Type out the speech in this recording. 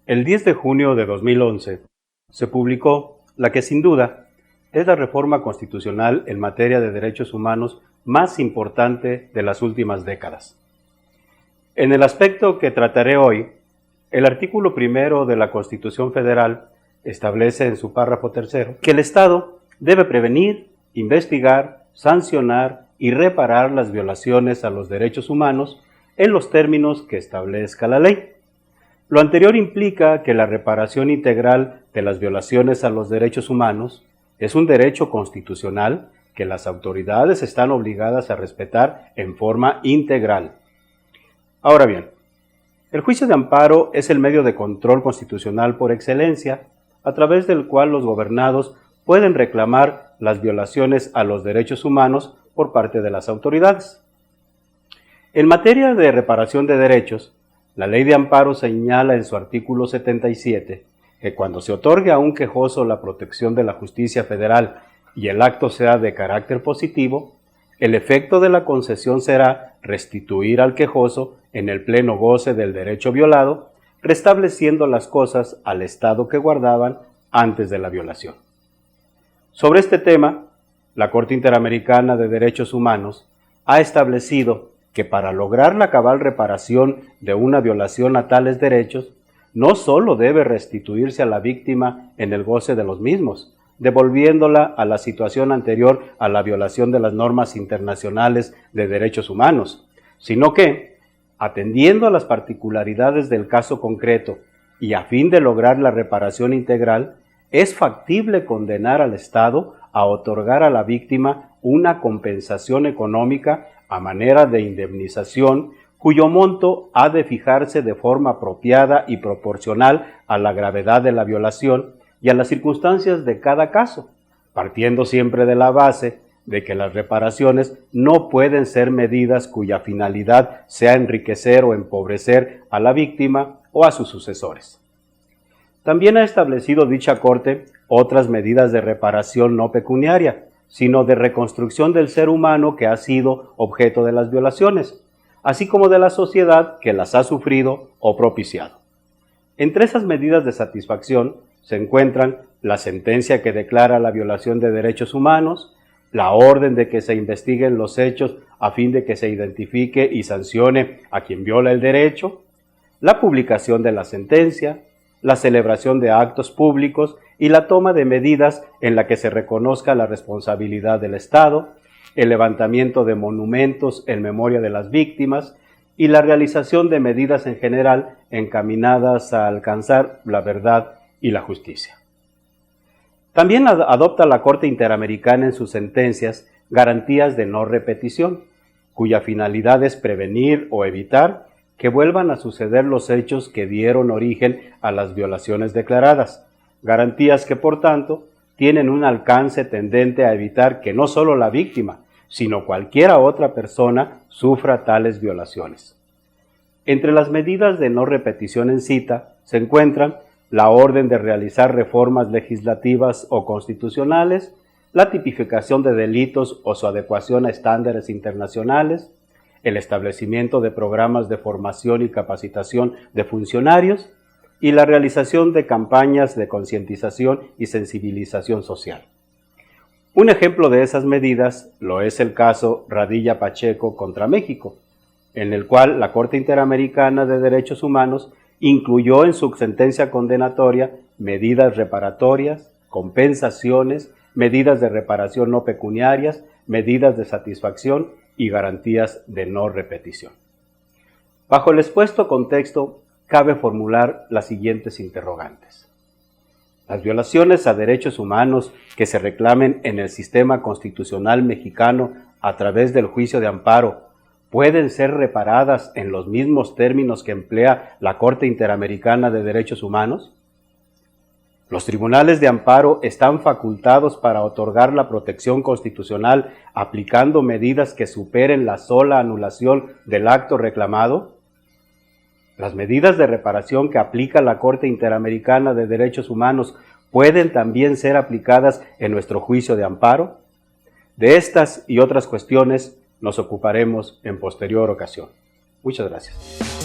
El 10 de junio de 2011 se publicó la que sin duda es la reforma constitucional en materia de derechos humanos más importante de las últimas décadas. En el aspecto que trataré hoy, el artículo 1 de la Constitución Federal establece en su párrafo 3 que el Estado debe prevenir, investigar, sancionar y reparar las violaciones a los derechos humanos en los términos que establezca la ley. Lo anterior implica que la reparación integral de las violaciones a los derechos humanos es un derecho constitucional que las autoridades están obligadas a respetar en forma integral. Ahora bien, el juicio de amparo es el medio de control constitucional por excelencia, a través del cual los gobernados pueden reclamar las violaciones a los derechos humanos por parte de las autoridades. En materia de reparación de derechos, la Ley de Amparo señala en su artículo 77 que cuando se otorgue a un quejoso la protección de la justicia federal y el acto sea de carácter positivo, el efecto de la concesión será restituir al quejoso en el pleno goce del derecho violado, restableciendo las cosas al estado que guardaban antes de la violación. Sobre este tema, la Corte Interamericana de Derechos Humanos ha establecido que para lograr la cabal reparación de una violación a tales derechos, no solo debe restituirse a la víctima en el goce de los mismos, devolviéndola a la situación anterior a la violación de las normas internacionales de derechos humanos, sino que, atendiendo a las particularidades del caso concreto y a fin de lograr la reparación integral, es factible condenar al Estado a otorgar a la víctima una compensación económica a manera de indemnización, cuyo monto ha de fijarse de forma apropiada y proporcional a la gravedad de la violación y a las circunstancias de cada caso, partiendo siempre de la base de que las reparaciones no pueden ser medidas cuya finalidad sea enriquecer o empobrecer a la víctima o a sus sucesores. También ha establecido dicha Corte otras medidas de reparación no pecuniaria, sino de reconstrucción del ser humano que ha sido objeto de las violaciones, así como de la sociedad que las ha sufrido o propiciado. Entre esas medidas de satisfacción se encuentran la sentencia que declara la violación de derechos humanos, la orden de que se investiguen los hechos a fin de que se identifique y sancione a quien viola el derecho, la publicación de la sentencia, la celebración de actos públicos y la toma de medidas en la que se reconozca la responsabilidad del Estado, el levantamiento de monumentos en memoria de las víctimas y la realización de medidas en general encaminadas a alcanzar la verdad y la justicia. También adopta la Corte Interamericana en sus sentencias garantías de no repetición, cuya finalidad es prevenir o evitar que vuelvan a suceder los hechos que dieron origen a las violaciones declaradas, garantías que, por tanto, tienen un alcance tendente a evitar que no solo la víctima, sino cualquiera otra persona sufra tales violaciones. Entre las medidas de no repetición en cita se encuentran la orden de realizar reformas legislativas o constitucionales, la tipificación de delitos o su adecuación a estándares internacionales, el establecimiento de programas de formación y capacitación de funcionarios y la realización de campañas de concientización y sensibilización social. Un ejemplo de esas medidas lo es el caso Radilla Pacheco contra México, en el cual la Corte Interamericana de Derechos Humanos incluyó en su sentencia condenatoria medidas reparatorias, compensaciones, medidas de reparación no pecuniarias, medidas de satisfacción y garantías de no repetición. Bajo el expuesto contexto, cabe formular las siguientes interrogantes. Las violaciones a derechos humanos que se reclamen en el sistema constitucional mexicano a través del juicio de amparo pueden ser reparadas en los mismos términos que emplea la Corte Interamericana de Derechos Humanos. Los tribunales de amparo están facultados para otorgar la protección constitucional aplicando medidas que superen la sola anulación del acto reclamado. Las medidas de reparación que aplica la Corte Interamericana de Derechos Humanos pueden también ser aplicadas en nuestro juicio de amparo. De estas y otras cuestiones nos ocuparemos en posterior ocasión. Muchas gracias.